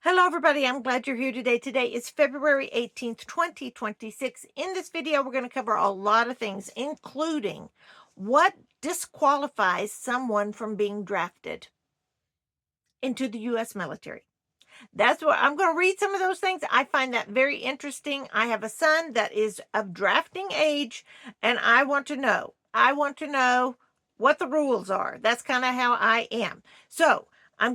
Hello, everybody. I'm glad you're here today. Today is February 18th, 2026. In this video, we're going to cover a lot of things, including what disqualifies someone from being drafted into the U.S. military. That's what I'm going to read some of those things. I find that very interesting. I have a son that is of drafting age, and I want to know. I want to know what the rules are. That's kind of how I am. So I'm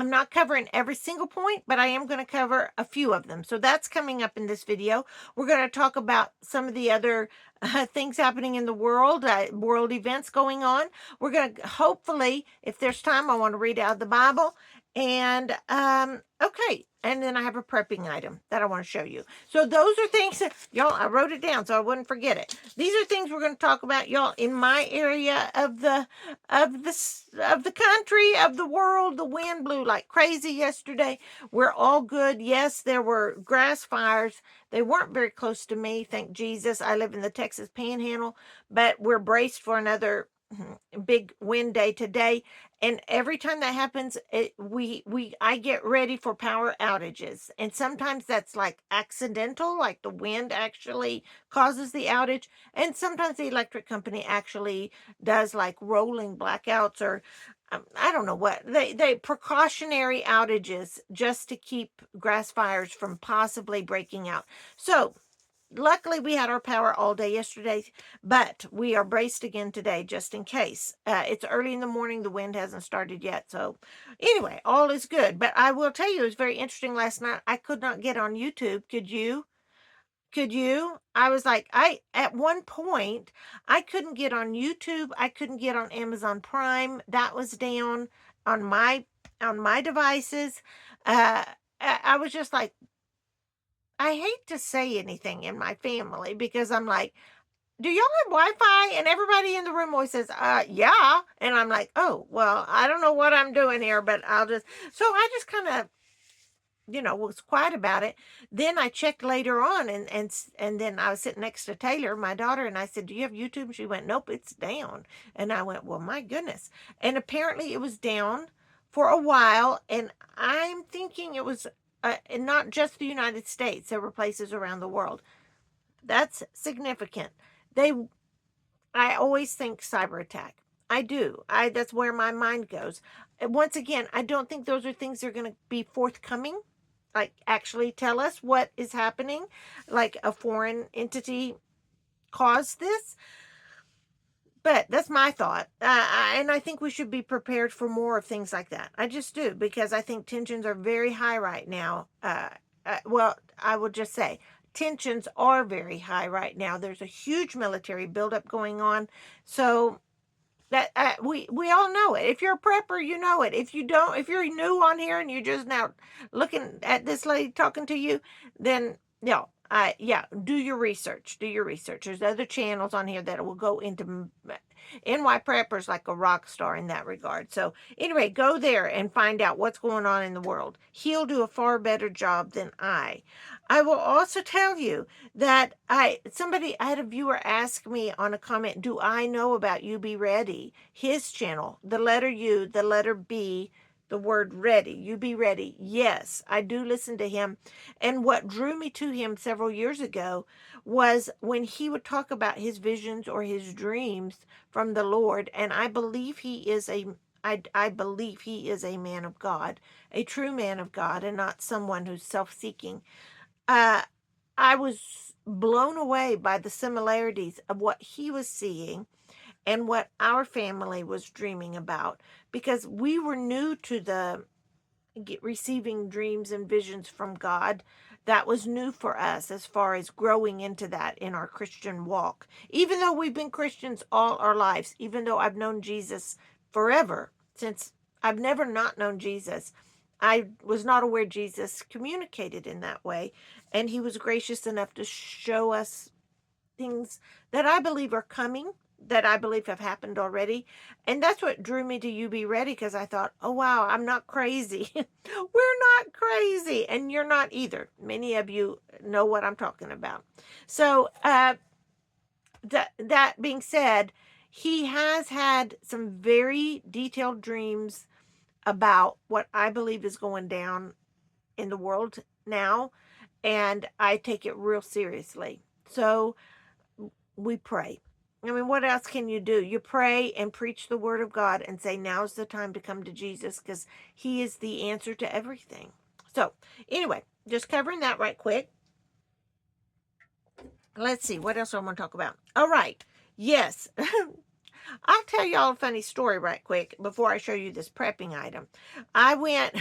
not covering every single point, but I am going to cover a few of them. So that's coming up in this video. We're going to talk about some of the other things happening in the world, world events going on. We're going to hopefully, if there's time, I want to read out of the Bible. And okay, and then I have a prepping item that I want to show you. So those are things that y'all, I wrote it down so I wouldn't forget it. These are things we're going to talk about, y'all, in my area of the country, of the world. The wind blew like crazy yesterday. We're all good. Yes, there were grass fires. They weren't very close to me, thank Jesus. I live in the Texas Panhandle, but we're braced for another big wind day today, and every time that happens, I get ready for power outages, and sometimes that's like accidental, like the wind actually causes the outage, and sometimes the electric company actually does like rolling blackouts, or I don't know what they precautionary outages just to keep grass fires from possibly breaking out. So luckily we had our power all day yesterday, but we are braced again today just in case. It's early in the morning, the wind hasn't started yet, so anyway, all is good. But I will tell you, it was very interesting last night. I could not get on YouTube. Could you? I was like, I at one point I couldn't get on YouTube. I couldn't get on Amazon Prime. That was down on my devices. I was just like, I hate to say anything in my family because I'm like, do y'all have Wi-Fi? And everybody in the room always says, yeah. And I'm like, oh, well, I don't know what I'm doing here, but so I just kind of, was quiet about it. Then I checked later on, and then I was sitting next to Taylor, my daughter, and I said, do you have YouTube? And she went, nope, it's down. And I went, well, my goodness. And apparently it was down for a while. And I'm thinking it was not just the United States. There were places around the world. That's significant. They I always think cyber attack. I do. That's where my mind goes. And once again, I don't think those are things that are going to be forthcoming. Like actually tell us what is happening, like a foreign entity caused this. But that's my thought. And I think we should be prepared for more of things like that. I just do, because I think tensions are very high right now. Well, I will just say tensions are very high right now. There's a huge military buildup going on. So that we all know it. If you're a prepper, you know it. If you don't, if you're new on here and you're just now looking at this lady talking to you, then yeah, do your research. Do your research. There's other channels on here that will go into NY Preppers like a rock star in that regard. So anyway, go there and find out what's going on in the world. He'll do a far better job than I. I will also tell you that I had a viewer ask me on a comment, do I know about You Be Ready? His channel, the letter U, the letter B, the word ready. You Be Ready. Yes, I do listen to him. And what drew me to him several years ago was when he would talk about his visions or his dreams from the Lord. And I believe I believe he is a man of God, a true man of God, and not someone who's self-seeking. Uh, I was blown away by the similarities of what he was seeing and what our family was dreaming about, because we were new to the receiving dreams and visions from God. That was new for us as far as growing into that in our Christian walk. Even though we've been Christians all our lives, even though I've known Jesus forever, since I've never not known Jesus, I was not aware Jesus communicated in that way. And he was gracious enough to show us things that I believe are coming, that I believe have happened already. And that's what drew me to You Be Ready, because I thought, oh, wow, I'm not crazy. We're not crazy. And you're not either. Many of you know what I'm talking about. So that being said, he has had some very detailed dreams about what I believe is going down in the world now, and I take it real seriously. So we pray. I mean, what else can you do? You pray and preach the word of God and say, now's the time to come to Jesus because he is the answer to everything. So, anyway, just covering that right quick. Let's see, what else I want to talk about? All right. Yes. I'll tell y'all a funny story right quick before I show you this prepping item. I went,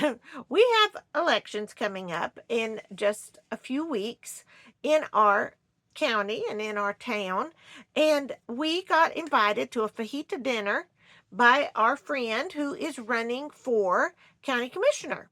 we have elections coming up in just a few weeks in our county and in our town, and we got invited to a fajita dinner by our friend who is running for county commissioner.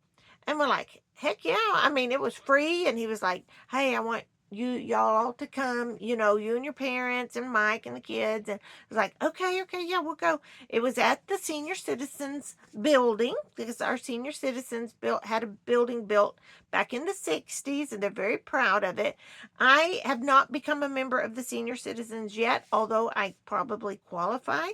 And we're like, heck yeah. I mean, it was free, and he was like, hey, I want y'all all to come, you and your parents and Mike and the kids. And I was like, okay, yeah, we'll go. It was at the senior citizens building because our senior citizens had a building built back in the 60s, and they're very proud of it. I have not become a member of the senior citizens yet, although I probably qualify.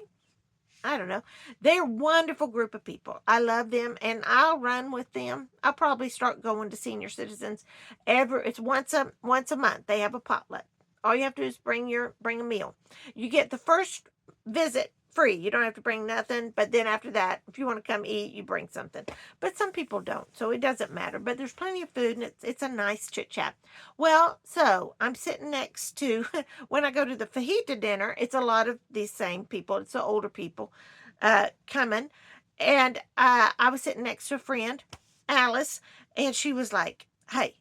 I don't know. They're a wonderful group of people. I love them, and I'll run with them. I'll probably start going to senior citizens it's once a month. They have a potluck. All you have to do is bring a meal. You get the first visit free. You don't have to bring nothing, but then after that, if you want to come eat, you bring something. But some people don't, so it doesn't matter. But there's plenty of food, and it's a nice chit chat. Well, so I'm sitting next to when I go to the fajita dinner, it's a lot of these same people. It's the older people coming. And I was sitting next to a friend, Alice, and she was like, hey,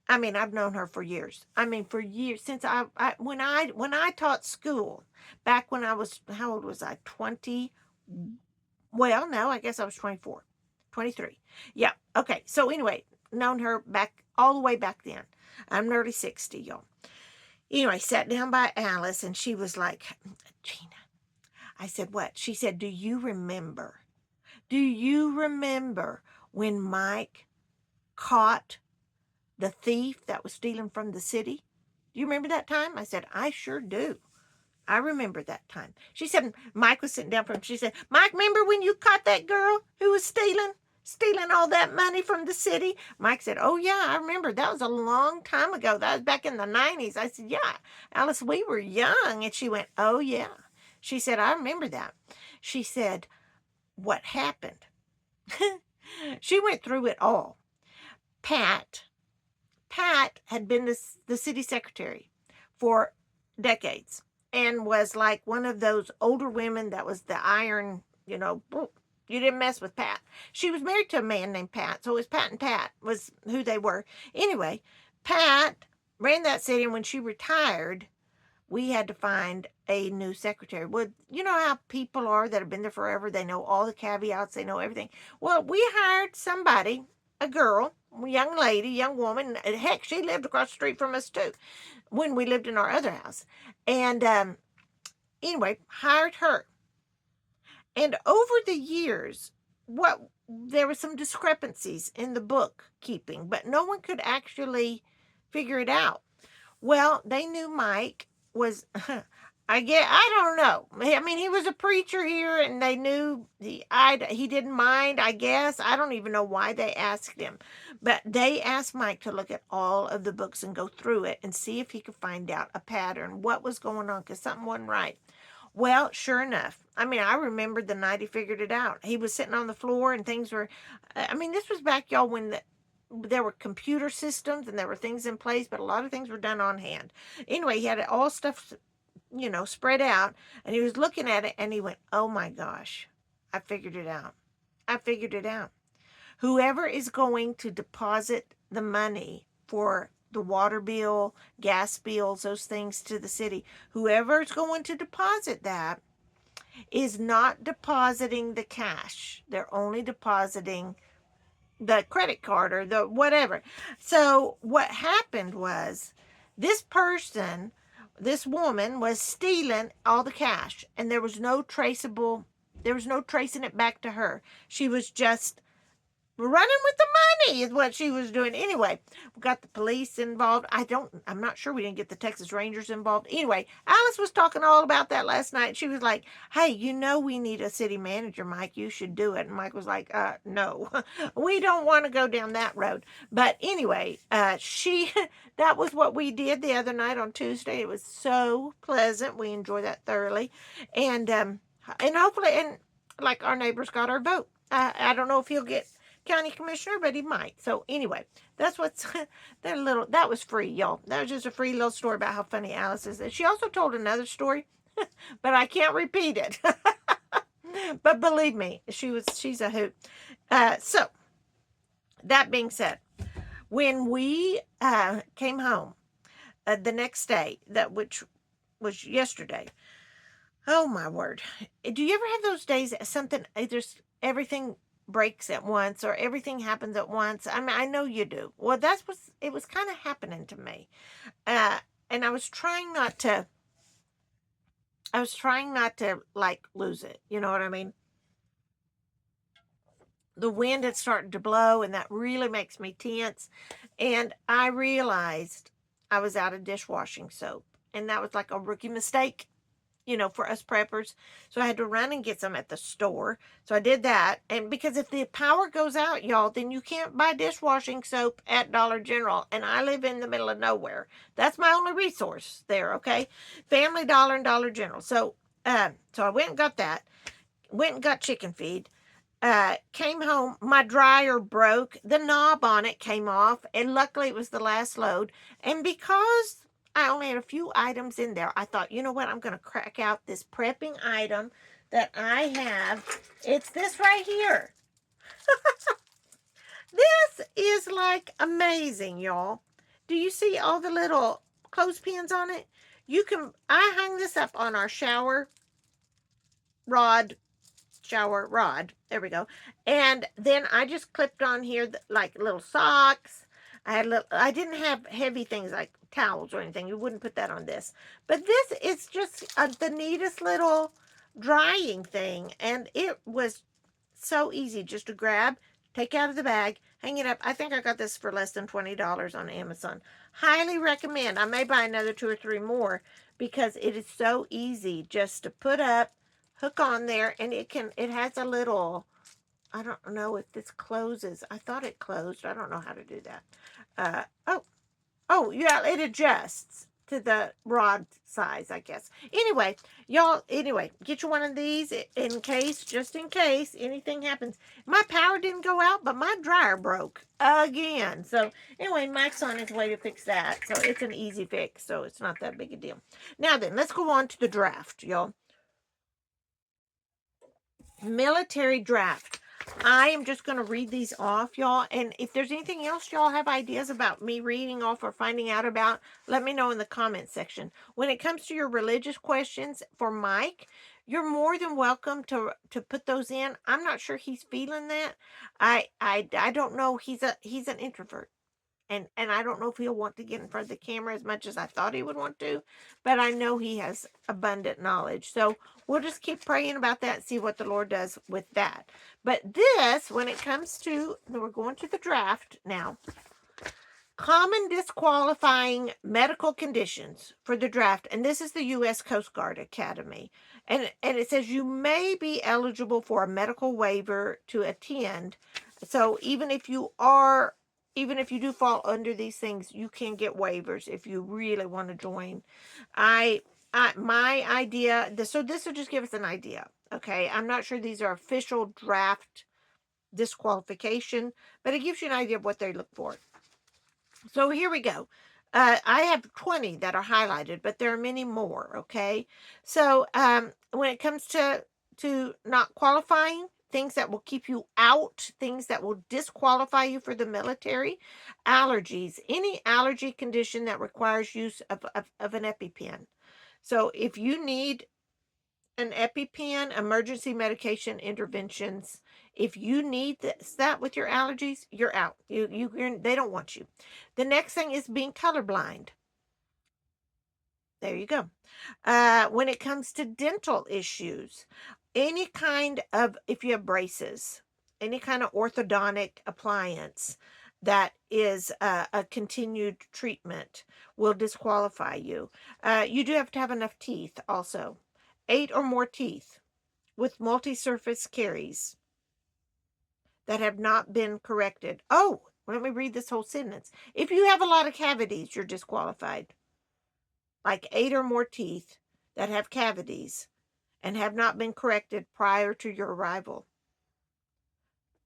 I mean, I've known her for years. I mean, for years since when I taught school back when I was, how old was I? 20. Well, no, I guess I was 24, 23. Yeah. Okay. So anyway, known her back all the way back then. I'm nearly 60, y'all. Anyway, sat down by Alice, and she was like, Gina. I said, what? She said, do you remember? Do you remember when Mike caught the thief that was stealing from the city? Do you remember that time? I said, I sure do. I remember that time. She said, Mike was sitting down from him. She said, Mike, remember when you caught that girl who was stealing all that money from the city? Mike said, oh, yeah, I remember. That was a long time ago. That was back in the 90s. I said, yeah, Alice, we were young. And she went, oh, yeah. She said, I remember that. She said, what happened? She went through it all. Pat had been the city secretary for decades and was like one of those older women that was the iron, you didn't mess with Pat. She was married to a man named Pat, so it was Pat and Pat was who they were. Anyway, Pat ran that city, and when she retired, we had to find a new secretary. Well, you know how people are that have been there forever. They know all the caveats. They know everything. Well, we hired somebody, a girl, a young lady, young woman. Heck, she lived across the street from us too when we lived in our other house. And anyway, hired her. And over the years, there were some discrepancies in the bookkeeping, but no one could actually figure it out. Well, they knew Mike was, I don't know. I mean, he was a preacher here, and they knew he didn't mind, I guess. I don't even know why they asked him. But they asked Mike to look at all of the books and go through it and see if he could find out a pattern, what was going on, because something wasn't right. Well, sure enough. I mean, I remembered the night he figured it out. He was sitting on the floor, and things were, I mean, this was back, y'all, when there were computer systems and there were things in place, but a lot of things were done on hand. Anyway, he had all stuff, spread out, and he was looking at it, and he went, oh my gosh, I figured it out. I figured it out. Whoever is going to deposit the money for the water bill, gas bills, those things to the city, whoever's going to deposit that is not depositing the cash. They're only depositing the credit card or the whatever. So what happened was this woman was stealing all the cash, and there was no tracing it back to her. She was just running with the money is what she was doing. Anyway, we got the police involved. I'm not sure we didn't get the Texas Rangers involved. Anyway, Alice was talking all about that last night. She was like, hey, we need a city manager, Mike. You should do it. And Mike was like, no, we don't want to go down that road. But anyway, that was what we did the other night on Tuesday. It was so pleasant. We enjoyed that thoroughly. And hopefully, and like our neighbors got our vote. I don't know if he'll get county commissioner, but he might. So anyway, that's what's that was free, y'all. That was just a free little story about how funny Alice is. And she also told another story, but I can't repeat it. But believe me, she's a hoot. So that being said, when we came home the next day, which was yesterday. Oh my word! Do you ever have those days that something just everything breaks at once or everything happens at once? I mean, I know you do. Well, that's what it was kind of happening to me, and I was trying not to. I was trying not to like lose it. You know what I mean? The wind had started to blow, and that really makes me tense. And I realized I was out of dishwashing soap, and that was like a rookie mistake, for us preppers. So I had to run and get some at the store. So I did that. And because if the power goes out, y'all, then you can't buy dishwashing soap at Dollar General. And I live in the middle of nowhere. That's my only resource there, okay? Family Dollar and Dollar General. So I went and got that. Went and got chicken feed. Came home, my dryer broke, the knob on it came off, and luckily it was the last load. And because I only had a few items in there, I thought, you know what, I'm going to crack out this prepping item that I have. It's this right here. This is like amazing, y'all. Do you see all the little clothespins on it? I hung this up on our rod shower rod. There we go. And then I just clipped on here like little socks. I didn't have heavy things like towels or anything. You wouldn't put that on this. But this is just the neatest little drying thing. And it was so easy just to grab, take out of the bag, hang it up. I think I got this for less than $20 on Amazon. Highly recommend. I may buy another 2 or 3 more because it is so easy just to put up, hook on there, and it has a little, I don't know if this closes. I thought it closed. I don't know how to do that. Oh yeah, it adjusts to the rod size, I guess. Anyway, y'all, get you one of these just in case anything happens. My power didn't go out, but my dryer broke again. So anyway, Mike's on his way to fix that. So it's an easy fix, so it's not that big a deal. Now then, let's go on to the draft, y'all. Military draft. I am just going to read these off, y'all. And if there's anything else y'all have ideas about me reading off or finding out about, let me know in the comment section. When it comes to your religious questions for Mike, you're more than welcome to put those in. I'm not sure he's feeling that. I don't know. He's an introvert. And I don't know if he'll want to get in front of the camera as much as I thought he would want to, but I know he has abundant knowledge. So we'll just keep praying about that and see what the Lord does with that. But this, when it comes to, we're going to the draft now. Common disqualifying medical conditions for the draft, and this is the U.S. Coast Guard Academy. And it says you may be eligible for a medical waiver to attend. So even if you do fall under these things, you can get waivers if you really want to join. My idea, so this will just give us an idea. Okay, I'm not sure these are official draft disqualification, but it gives you an idea of what they look for. So here we go. I have 20 that are highlighted, but there are many more, okay? So when it comes to not qualifying, things that will keep you out, things that will disqualify you for the military, allergies, any allergy condition that requires use of an EpiPen. So if you need an EpiPen, emergency medication interventions, if you need that with your allergies, you're out. They don't want you. The next thing is being colorblind. There you go. When it comes to dental issues, any kind of, if you have braces, orthodontic appliance that is a continued treatment will disqualify you. You do have to have enough teeth also. 8 or more teeth with multi-surface caries that have not been corrected. Oh, let me read this whole sentence. If you have a lot of cavities, you're disqualified. Like 8 or more teeth that have cavities and have not been corrected prior to your arrival.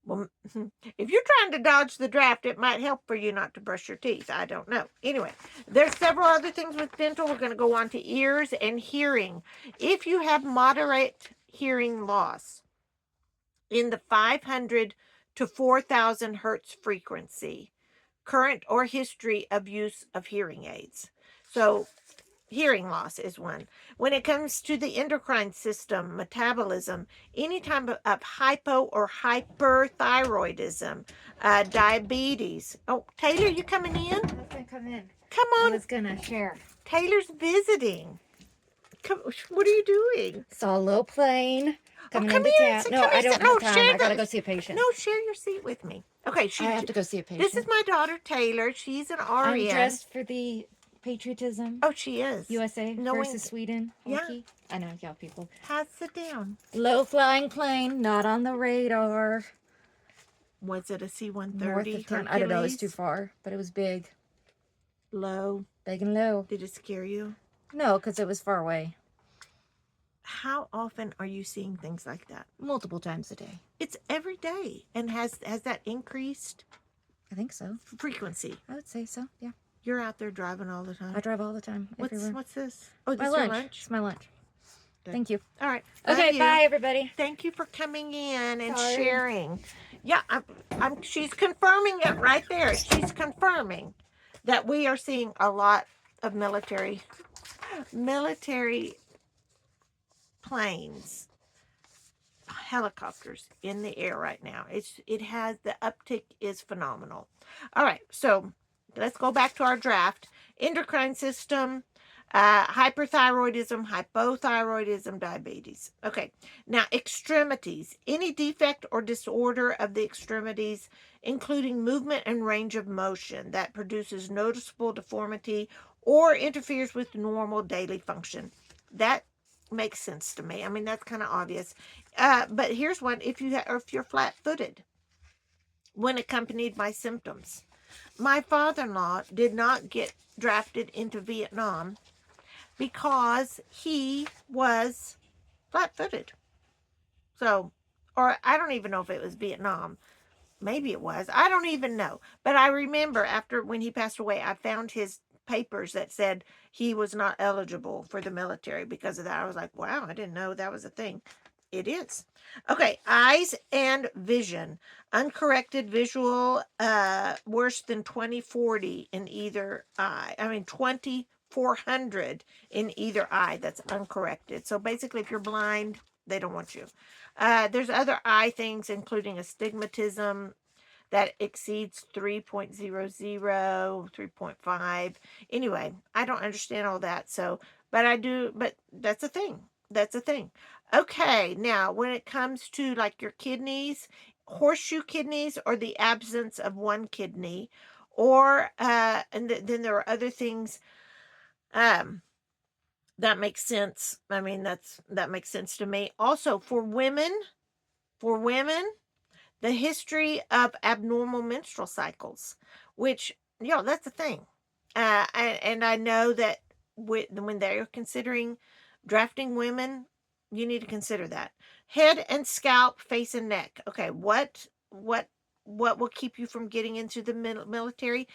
Well, if you're trying to dodge the draft, it might help for you not to brush your teeth. I don't know. Anyway, there's several other things with dental. We're going to go on to ears and hearing. If you have moderate hearing loss in the 500 to 4,000 hertz frequency, current or history of use of hearing aids. So hearing loss is one. When it comes to the endocrine system, metabolism, any type of hypo or hyperthyroidism, diabetes. Oh, Taylor, you coming in? I was gonna come in. Come I on. was gonna share. Taylor's visiting. Come, what are you doing? Saw a low plane coming come into here. town. No, I don't have time. I gotta go see a patient. No, share your seat with me. Okay, I have to go see a patient. This is my daughter Taylor. She's an RN. I'm dressed for the patriotism. Oh, she is. USA versus Sweden. Yeah. Hockey. I know, y'all people. Sit down. Low flying plane, not on the radar. Was it a C-130? North of town. I don't know. It was too far, but it was big. Low. Big and low. Did it scare you? No, because it was far away. How often are you seeing things like that? Multiple times a day. It's every day. And has that increased? I think so. Frequency? I would say so, yeah. You're out there driving all the time? I drive all the time. What's this? Oh, this my is lunch. your lunch? It's my lunch. Good. Thank you. All right. Okay, bye everybody. Thank you for coming in and Sorry. sharing. Yeah, she's confirming it right there. She's confirming that we are seeing a lot of military planes, helicopters in the air right now. The uptick is phenomenal. All right, so let's go back to our draft. Endocrine system, hyperthyroidism, hypothyroidism, diabetes. Okay, now extremities. Any defect or disorder of the extremities, including movement and range of motion that produces noticeable deformity or interferes with normal daily function. That makes sense to me. I mean, that's kind of obvious. But here's one. If you're flat-footed when accompanied by symptoms. My father-in-law did not get drafted into Vietnam because he was flat-footed. So, or I don't even know if it was Vietnam. Maybe it was. I don't even know. But I remember when he passed away, I found his papers that said he was not eligible for the military because of that. I was like, wow, I didn't know that was a thing. It is. Okay, eyes and vision. Uncorrected visual, worse than 20/40 in either eye. 20/400 in either eye. That's uncorrected. So basically, if you're blind, they don't want you. There's other eye things, including astigmatism that exceeds 3.00, 3.5. Anyway, I don't understand all that. But I do, but that's a thing. That's a thing. Okay, now when it comes to like your kidneys, horseshoe kidneys or the absence of one kidney, or then there are other things that makes sense. I mean, that makes sense to me. Also, for women, the history of abnormal menstrual cycles, which, that's a thing. And I know that when they're considering drafting women, you need to consider that. Head and scalp, face and neck. Okay, what will keep you from getting into the military?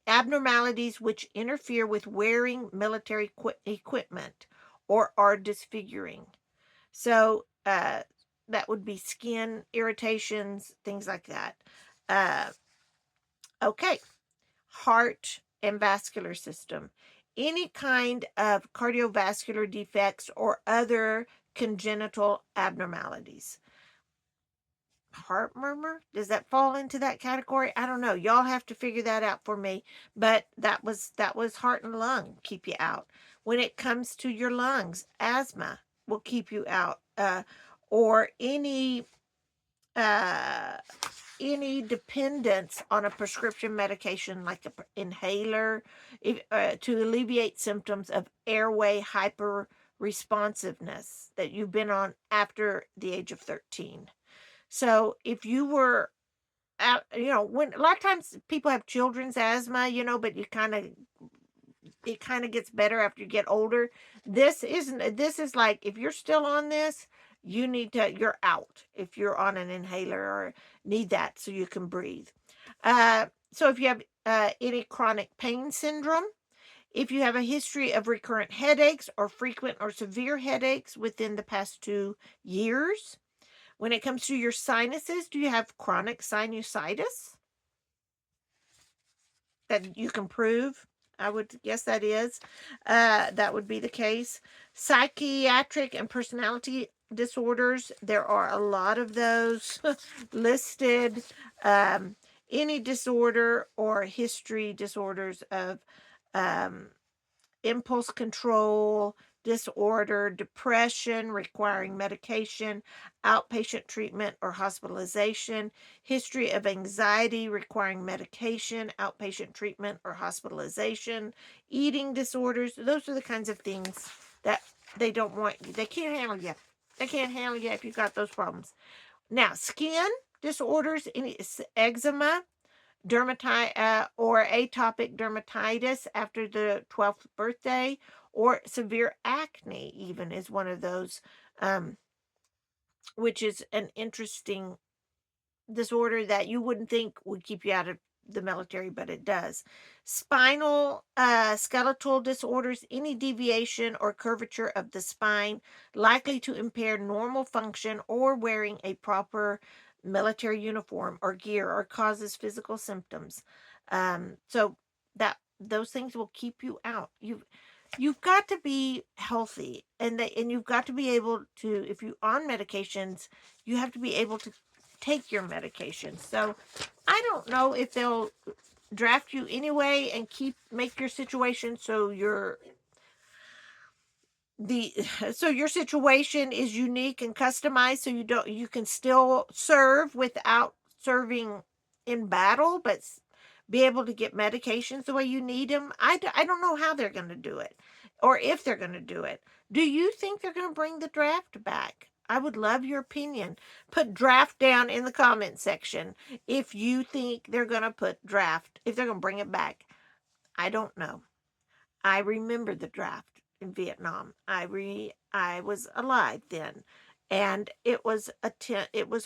Abnormalities which interfere with wearing military equipment or are disfiguring. So that would be skin irritations, things like that. Okay, heart and vascular system. Any kind of cardiovascular defects or other congenital abnormalities. Heart murmur, does that fall into that category? I don't know. Y'all have to figure that out for me. But that was heart and lung keep you out. When it comes to your lungs, asthma will keep you out. Or any uh, any dependence on a prescription medication like an inhaler to alleviate symptoms of airway hyperresponsiveness that you've been on after the age of 13. So if you were when a lot of times people have children's asthma, but it kind of gets better after you get older. This is like, if you're still on this, you're out if you're on an inhaler or need that so you can breathe. So if you have any chronic pain syndrome, if you have a history of recurrent headaches or frequent or severe headaches within the past 2 years, when it comes to your sinuses, do you have chronic sinusitis that you can prove? I would guess that would be the case. Psychiatric and personality disorders, there are a lot of those listed. Any disorder or history disorders of um, impulse control disorder, depression requiring medication, outpatient treatment or hospitalization, history of anxiety requiring medication, outpatient treatment or hospitalization, eating disorders. Those are the kinds of things that they don't want you. They can't handle you. They can't handle you if you've got those problems. Now, skin disorders, any eczema, or atopic dermatitis after the 12th birthday, or severe acne even is one of those, um, which is an interesting disorder that you wouldn't think would keep you out of the military, but it does. Spinal skeletal disorders, any deviation or curvature of the spine likely to impair normal function or wearing a proper military uniform or gear or causes physical symptoms. So that those things will keep you out. You've got to be healthy, and you've got to be able to, if you on medications, you have to be able to take your medication. So I don't know if they'll draft you anyway and make your situation so the so your situation is unique and customized, so you can still serve without serving in battle, but be able to get medications the way you need them. I don't know how they're going to do it, or if they're going to do it. Do you think they're going to bring the draft back? I would love your opinion. Put draft down in the comment section if you think they're going to put draft, if they're going to bring it back. I don't know. I remember the draft in Vietnam. I was alive then, and it was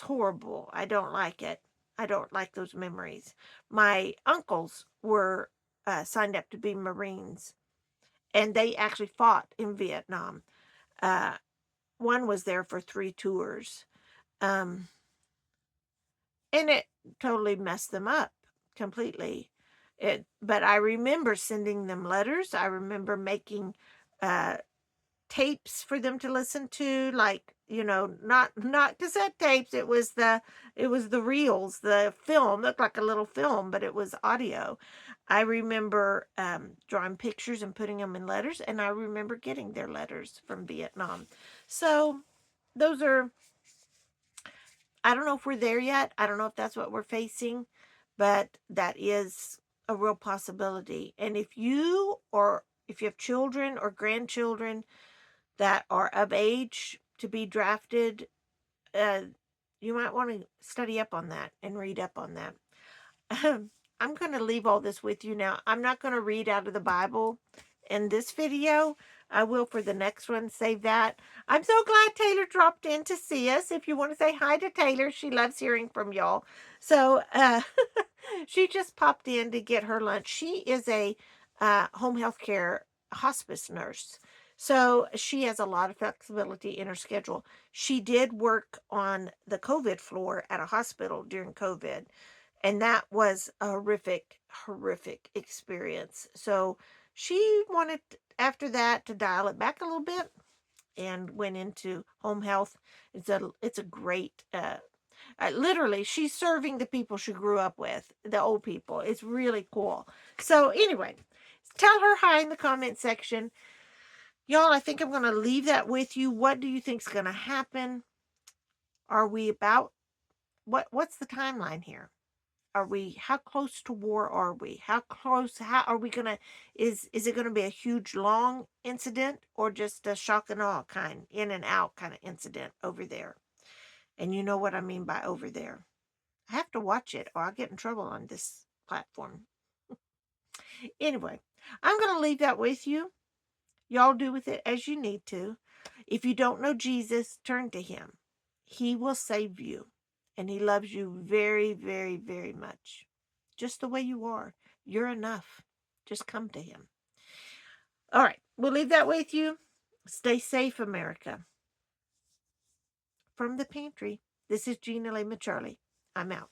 horrible. I don't like it. I don't like those memories. My uncles were signed up to be Marines, and they actually fought in Vietnam. Uh, one was there for 3 tours, um, and it totally messed them up completely. But I remember sending them letters. I remember making uh, tapes for them to listen to, like, not cassette tapes. It was the reels, the film. Looked like a little film, but it was audio. I remember drawing pictures and putting them in letters, and I remember getting their letters from Vietnam. So those are, I don't know if we're there yet. I don't know if that's what we're facing, but that is a real possibility. And if you have children or grandchildren that are of age to be drafted, uh, you might want to study up on that and read up on that. I'm going to leave all this with you now. I'm not going to read out of the Bible in this video. I will for the next one. Save that. I'm so glad Taylor dropped in to see us. If you want to say hi to Taylor, she loves hearing from y'all. So she just popped in to get her lunch. She is a home health care hospice nurse. So she has a lot of flexibility in her schedule. She did work on the COVID floor at a hospital during COVID, and that was a horrific experience. So she wanted, after that, to dial it back a little bit and went into home health. It's a great, literally, she's serving the people she grew up with, the old people. It's really cool. So anyway, tell her hi in the comment section. Y'all, I think I'm going to leave that with you. What do you think's going to happen? Are we about what's the timeline here? Are we how close to war are we? How close how are we gonna is it gonna be a huge long incident or just a shock and awe kind in and out kind of incident over there? And you know what I mean by over there. I have to watch it or I'll get in trouble on this platform. Anyway, I'm gonna leave that with you. Y'all do with it as you need to. If you don't know Jesus, turn to him. He will save you. And he loves you very, very, very much. Just the way you are. You're enough. Just come to him. All right. We'll leave that with you. Stay safe, America. From the pantry, this is Gina Lee Charlie. I'm out.